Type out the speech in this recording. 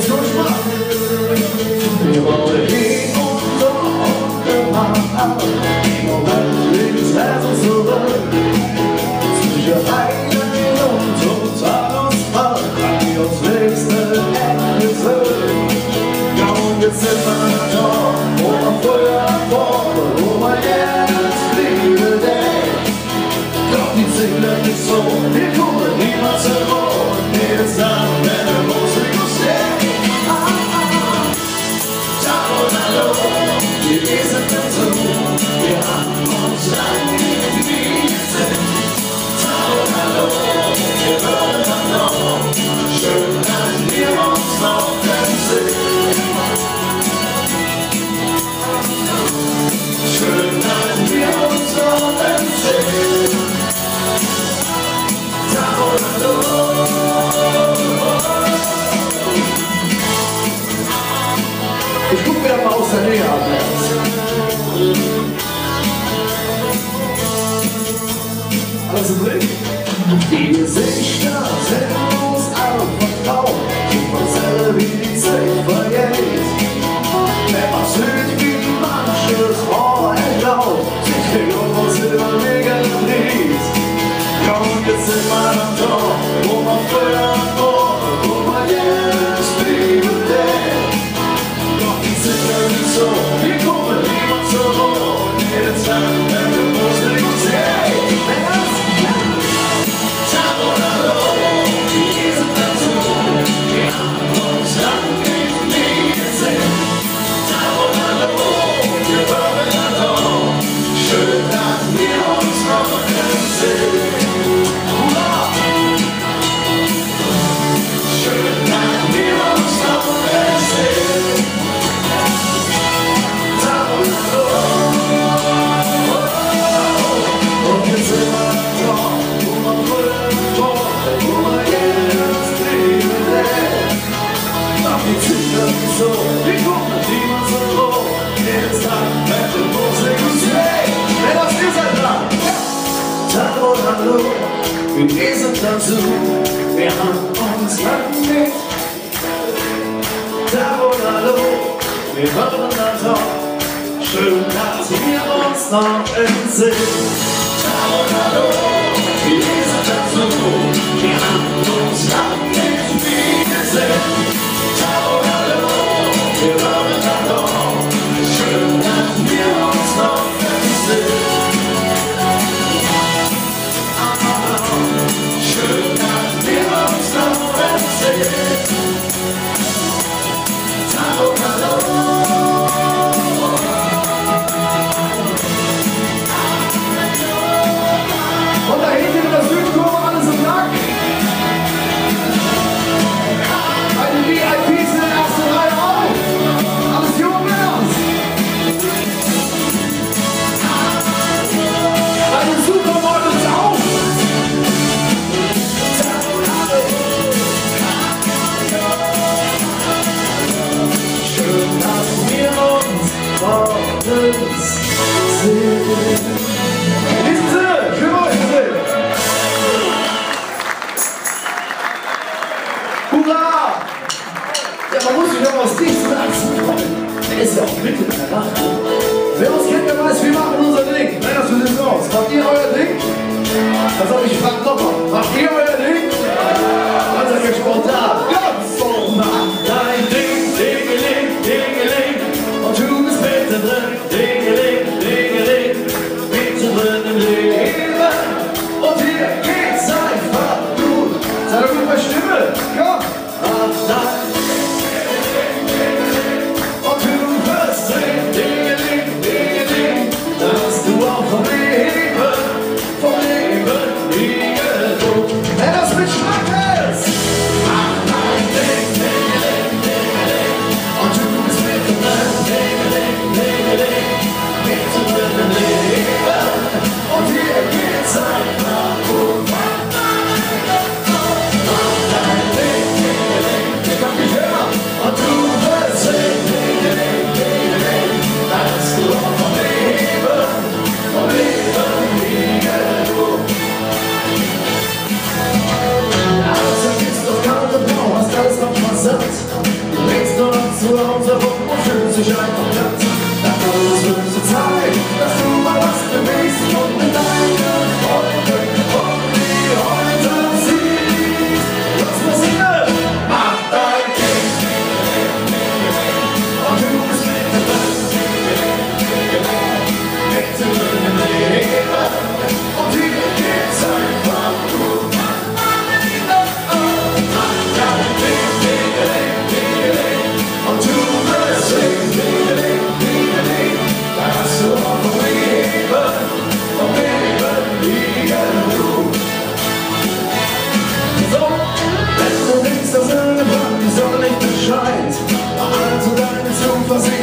das durchmacht. Wir wollen hin und dort gemacht. Moment links, Herz und zurück. Zwischen Heilen und Totalunfall an die aufs nächste Ende zurück. Ja, und jetzt sind wir da, wo man früher vorne, wo man jetzt Liebe denkt. Doch die Ziele nicht so, wir kommen niemals zurück. Jetzt dann, wenn der Musik steht. Ciao und hallo, wir sind dazu. Wir haben uns lange nie gesehen. Ciao und hallo, wir hören dann noch. Schön, dass wir uns noch sehen. Schön, dass wir uns noch sehen. Ciao und hallo. Ich guck mir mal aus der Nähe an. Alles im Blick? Die Gesichter sind uns anvertraut, Superzelle wie die Zeit vergeht. Wenn man sieht, wie manches Ohr erlaubt, sich der Jungs über mega dreht. Ja, und jetzt sind wir am Tor, wo man früher wurde, wo man jetzt Liebe denkt. Doch die sind ja nicht so, wir kommen niemand zurück. Jetzt dann, wenn du Musik sehen. Ciao und hallo, wir sind dazu. Wir haben uns lange nie gesehen. Ciao und hallo, wir hören dann noch. Schön, dass wir uns noch sehen. Schön, dass wir uns noch sehen. Ciao und hallo. Und jetzt sind wir da, wo man früher wurde, wo man jetzt Liebe denkt. Doch die Ziele nicht so, wir kommen niemand zurück. Jetzt dann, wenn du Musik sehen. Wer das ihr seid da? Ja! Ciao und hallo, wir sind dazu. Wir haben uns lange nicht. Ciao und hallo, wir hören dann doch. Schön, dass wir uns noch sehen. Ciao und hallo, wir sind dazu. Wir haben uns lange nicht gesehen. Ciao und hallo, wir hören dann doch. Schön, dass wir uns noch sehen. Schön, dass wir uns noch sehen. Ciao und hallo. Und da hinten in der Südkurve alles im Lack. Bei den VIPs in der ersten Reihe auch. Alles junge Männer. Bei den Supermodels auch. Schön, dass wir uns morgens sehen. In diesem Sinne, schön euch zu sehen. Hurra! Ja, man muss sich noch aus diesem Herzen freuen. Der ist ja auch mitten in der Nacht. Wer uns kennt, der weiß, wir machen unser Ding. Nein, das sieht so aus. Macht ihr euer Ding? Das habe ich gefragt nochmal. Macht ihr euer Ding? Dann seid ihr spontan. Ganz so, mach dein Ding, Dingeling, Dingeling. Und du bist mittendrin, Dingeling, Dingeling. Mittendrin im Leben. Und hier geht's einfach gut. Seid ihr gut bei Stimme? Komm! Mach dein und du wirst sehen, Dingeling, Dingeling. Dass du auch vom Leben nie genug. was ich